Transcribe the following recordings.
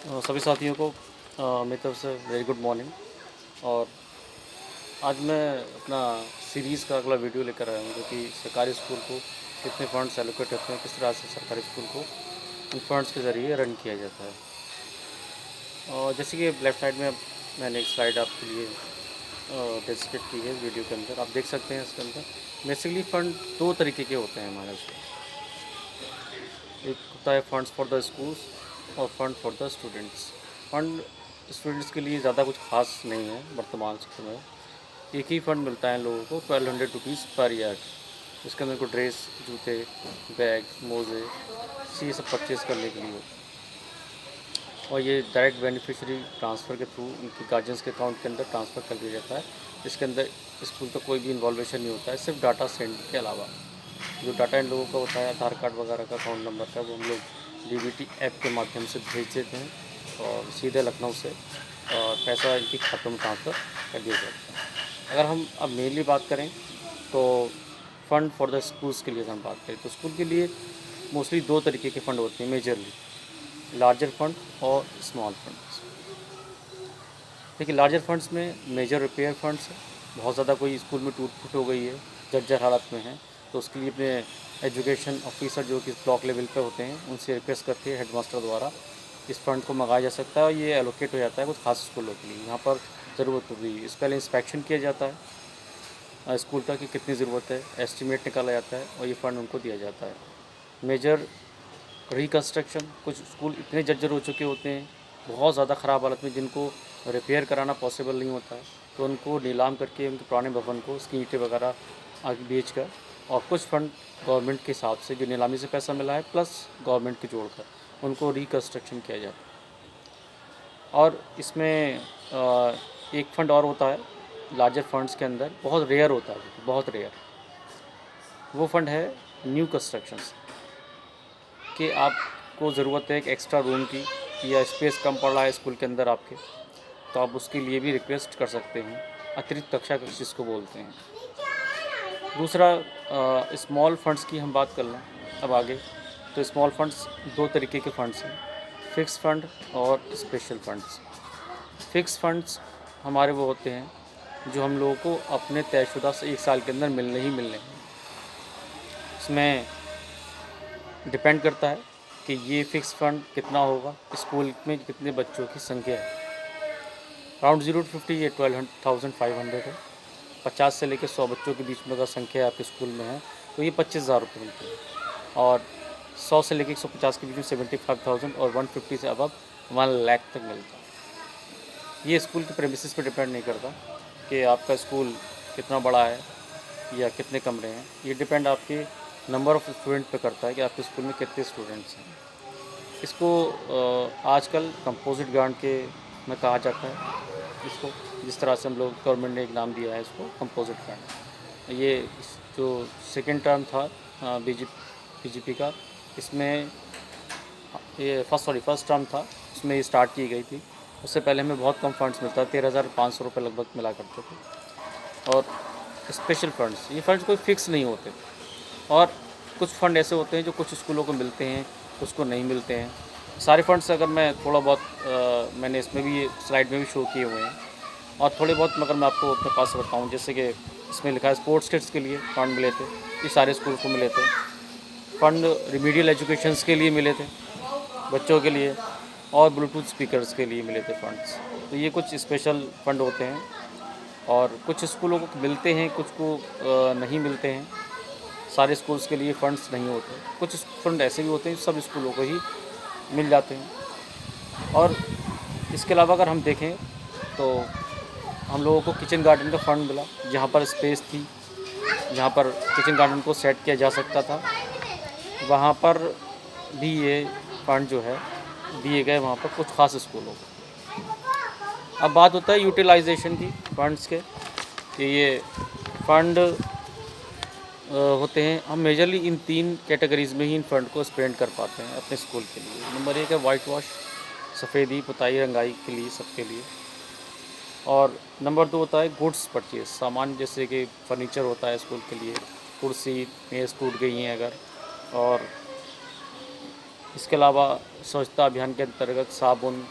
सभी साथियों को मेरी तरफ से वेरी गुड मॉर्निंग। और आज मैं अपना सीरीज़ का अगला वीडियो लेकर आया हूँ, जो कि सरकारी स्कूल को कितने फंड्स एलोकेट होते हैं, किस तरह से सरकारी स्कूल को उन फंड्स के ज़रिए रन किया जाता है। और जैसे कि लेफ्ट साइड में मैंने एक स्लाइड आपके लिए डेडिकेट की है वीडियो के अंदर, आप देख सकते हैं। इसके अंदर बेसिकली फ़ंड दो तरीके के होते हैं हमारे उसमें। एक होता है फंड्स फॉर द स्कूल्स और fund for the students. Fund students के लिए ज़्यादा कुछ खास नहीं है वर्तमान समय में। एक ही फंड मिलता है लोगों को 1200 रुपीज़ पर ईयर। इसके अंदर को ड्रेस, जूते, बैग, मोज़े, ये सब परचेज़ करने के लिए होता है। और ये डायरेक्ट बेनिफिशियरी ट्रांसफ़र के थ्रू उनके गार्जियंस के अकाउंट के अंदर ट्रांसफ़र कर दिया जाता है। इसके अंदर स्कूल का कोई भी इन्वॉल्वेशन नहीं होता है, सिर्फ डाटा सेंड के अलावा। जो डाटा इन लोगों का होता है आधार कार्ड वगैरह का, अकाउंट नंबर का, वो हम लोग डीबीटी ऐप के माध्यम से भेज देते हैं और सीधे लखनऊ से और पैसा इनके खातों में ट्रांसफ़र कर दिया जाता है। अगर हम अब मेनली बात करें तो फ़ंड फॉर द स्कूल्स के लिए हम बात करें तो स्कूल के लिए मोस्टली दो तरीके के फ़ंड होते हैं मेजरली, लार्जर फंड और स्मॉल फंड्स। देखिए, लार्जर फंड्स में मेजर रिपेयर फंड्स है। बहुत ज़्यादा कोई स्कूल में टूट फूट हो गई है, जर्जर हालत में है, तो उसके लिए अपने एजुकेशन ऑफिसर जो कि ब्लॉक लेवल पे होते हैं उनसे रिक्वेस्ट करके हेडमास्टर द्वारा इस फंड को मंगाया जा सकता है और ये एलोकेट हो जाता है कुछ खास स्कूलों के लिए। यहाँ पर ज़रूरत होगी इस पहले इंस्पेक्शन किया जाता है स्कूल का कि कितनी ज़रूरत है, एस्टिमेट निकाला जाता है और ये फ़ंड उनको दिया जाता है। मेजर रिकन्स्ट्रक्शन, कुछ स्कूल इतने जर्जर हो चुके होते हैं बहुत ज़्यादा ख़राब हालत में, जिनको रिपेयर कराना पॉसिबल नहीं होता है, तो उनको नीलाम करके उनके पुराने भवन को उसकी ईंटें वगैरह आगे बेच कर और कुछ फंड गवर्नमेंट के हिसाब से जो नीलामी से पैसा मिला है प्लस गवर्नमेंट के जोड़कर उनको रिकन्स्ट्रक्शन किया जाता है। और इसमें एक फ़ंड और होता है लार्जर फंड्स के अंदर, बहुत रेयर होता है, बहुत रेयर। वो फ़ंड है न्यू कंस्ट्रक्शंस कि आपको ज़रूरत है एक एक्स्ट्रा रूम की या स्पेस कम पड़ रहा है स्कूल के अंदर आपके, तो आप उसके लिए भी रिक्वेस्ट कर सकते हैं, अतिरिक्त कक्षा जिसको बोलते हैं। दूसरा स्मॉल फंड्स की हम बात कर लें अब आगे, तो स्मॉल फंड्स दो तरीके के फंड्स हैं, फ़िक्स फंड और स्पेशल फंड्स। फ़िक्स फंड्स हमारे वो होते हैं जो हम लोगों को अपने तयशुदा से 1 साल के अंदर मिलने ही मिलने हैं। इसमें डिपेंड करता है कि ये फ़िक्स फ़ंड कितना होगा, स्कूल में कितने बच्चों की संख्या है। राउंड 0 to 50 ये 12,500 है। 50 से लेकर 100 बच्चों के बीच में अगर संख्या आपके स्कूल में है तो ये 25,000 रुपये मिलते हैं। और 100 से लेकर 150 के बीच में 75,000 और 150 से अबव 1 लाख तक मिलता है। ये स्कूल के प्रेमिसेस पे डिपेंड नहीं करता कि आपका स्कूल कितना बड़ा है या कितने कमरे हैं। ये डिपेंड आपके नंबर ऑफ़ स्टूडेंट पे करता है कि आपके स्कूल में कितने स्टूडेंट्स हैं। इसको आजकल कंपोजिट ग्रांट के में कहा जाता है इसको, जिस तरह से हम लोग गवर्नमेंट ने एक नाम दिया है इसको कंपोजिट ग्रांट। ये जो सेकेंड टर्म था बीजेपी का, इसमें ये फर्स्ट टर्म था, उसमें ये स्टार्ट की गई थी। उससे पहले हमें बहुत कम फंड्स मिलता था, 13,500 रुपये लगभग मिला करते थे। और स्पेशल फंड्स, ये फंड्स कोई फिक्स नहीं होते और कुछ फ़ंड ऐसे होते हैं जो कुछ स्कूलों को मिलते हैं, कुछ को नहीं मिलते हैं। सारे फंड्स अगर मैं थोड़ा बहुत मैंने इसमें भी स्लाइड में भी शो किए हुए हैं और थोड़े बहुत मगर मैं आपको अपने पास बताऊं, जैसे कि इसमें लिखा है स्पोर्ट्स किट्स के लिए फ़ंड मिले थे, ये सारे स्कूल को मिले थे। फ़ंड रिमीडियल एजुकेशंस के लिए मिले थे बच्चों के लिए, और ब्लूटूथ स्पीकर्स के लिए मिले थे फंड्स। तो ये कुछ स्पेशल फ़ंड होते हैं और कुछ स्कूलों को मिलते हैं, कुछ को नहीं मिलते हैं। सारे स्कूल्स के लिए फ़ंड्स नहीं होते, कुछ फ़ंड ऐसे भी होते हैं सब स्कूलों को ही मिल जाते हैं। और इसके अलावा अगर हम देखें तो हम लोगों को किचन गार्डन का फ़ंड मिला, जहाँ पर स्पेस थी, जहाँ पर किचन गार्डन को सेट किया जा सकता था, वहाँ पर भी ये फ़ंड जो है दिए गए वहाँ पर कुछ ख़ास स्कूलों को। अब बात होता है यूटिलाइजेशन की फ़ंड्स के, कि ये फ़ंड होते हैं, हम मेजरली इन 3 कैटेगरीज़ में ही इन फ़ंड को स्पेंड कर पाते हैं अपने स्कूल के लिए। नंबर 1 है वाइट वॉश, सफ़ेदी पुताई रंगाई के लिए सबके लिए। और नंबर 2 होता है गुड्स परचेज, सामान जैसे कि फ़र्नीचर होता है स्कूल के लिए, कुर्सी मेज़ टूट गई हैं अगर, और इसके अलावा स्वच्छता अभियान के अंतर्गत साबुन,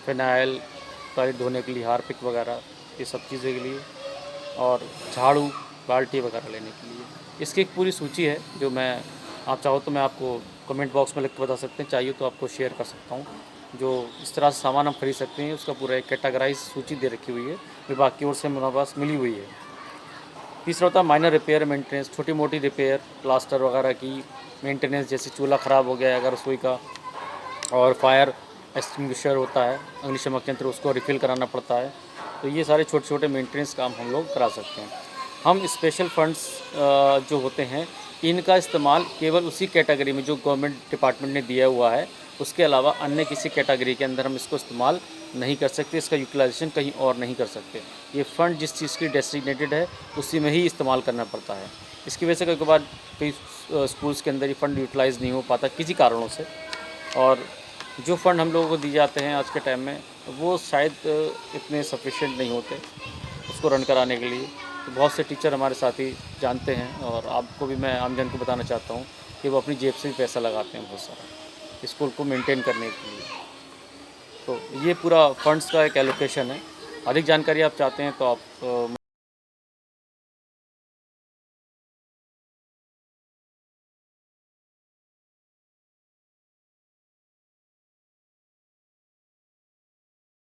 फिनाइल, टॉयलेट धोने के लिए हार्पिक वगैरह, ये सब चीज़ों के लिए, और झाड़ू, बाल्टी वगैरह लेने के लिए। इसकी एक पूरी सूची है जो आप चाहो तो मैं आपको कमेंट बॉक्स में लिख के बता सकते हैं, चाहिए तो आपको शेयर कर सकता हूँ। जो इस तरह से सामान हम खरीद सकते हैं उसका पूरा एक कैटेगराइज सूची दे रखी हुई है, विभाग की ओर से हमारे पास मिली हुई है। तीसरा होता है माइनर रिपेयर मेंटेनेंस, छोटी मोटी रिपेयर, प्लास्टर वगैरह की मेंटेनेंस, जैसे चूल्हा ख़राब हो गया है अगर रसोई का, और फायर एक्सटिंग्विशर होता है, अग्निशमक यंत्र, उसको रिफ़िल कराना पड़ता है। तो ये सारे छोटे छोटे मेंटेनेंस काम हम लोग करा सकते हैं। हम स्पेशल फंड्स जो होते हैं इनका इस्तेमाल केवल उसी कैटेगरी में जो गवर्नमेंट डिपार्टमेंट ने दिया हुआ है, उसके अलावा अन्य किसी कैटेगरी के अंदर हम इसको इस्तेमाल नहीं कर सकते, इसका यूटिलाइजेशन कहीं और नहीं कर सकते। ये फ़ंड जिस चीज़ की डेसिग्नेटेड है उसी में ही इस्तेमाल करना पड़ता है। इसकी वजह से कई स्कूल्स के अंदर ये फ़ंड यूटिलाइज़ नहीं हो पाता किसी कारणों से, और जो फ़ंड हम लोगों को दिए जाते हैं आज के टाइम में वो शायद इतने सफिशिएंट नहीं होते उसको रन कराने के लिए। तो बहुत से टीचर हमारे साथी जानते हैं, और आपको भी मैं आमजन को बताना चाहता हूँ कि वो अपनी जेब से भी पैसा लगाते हैं बहुत सारा स्कूल को मेंटेन करने के लिए। तो ये पूरा फंड्स का एक एलोकेशन है। अधिक जानकारी आप चाहते हैं तो आप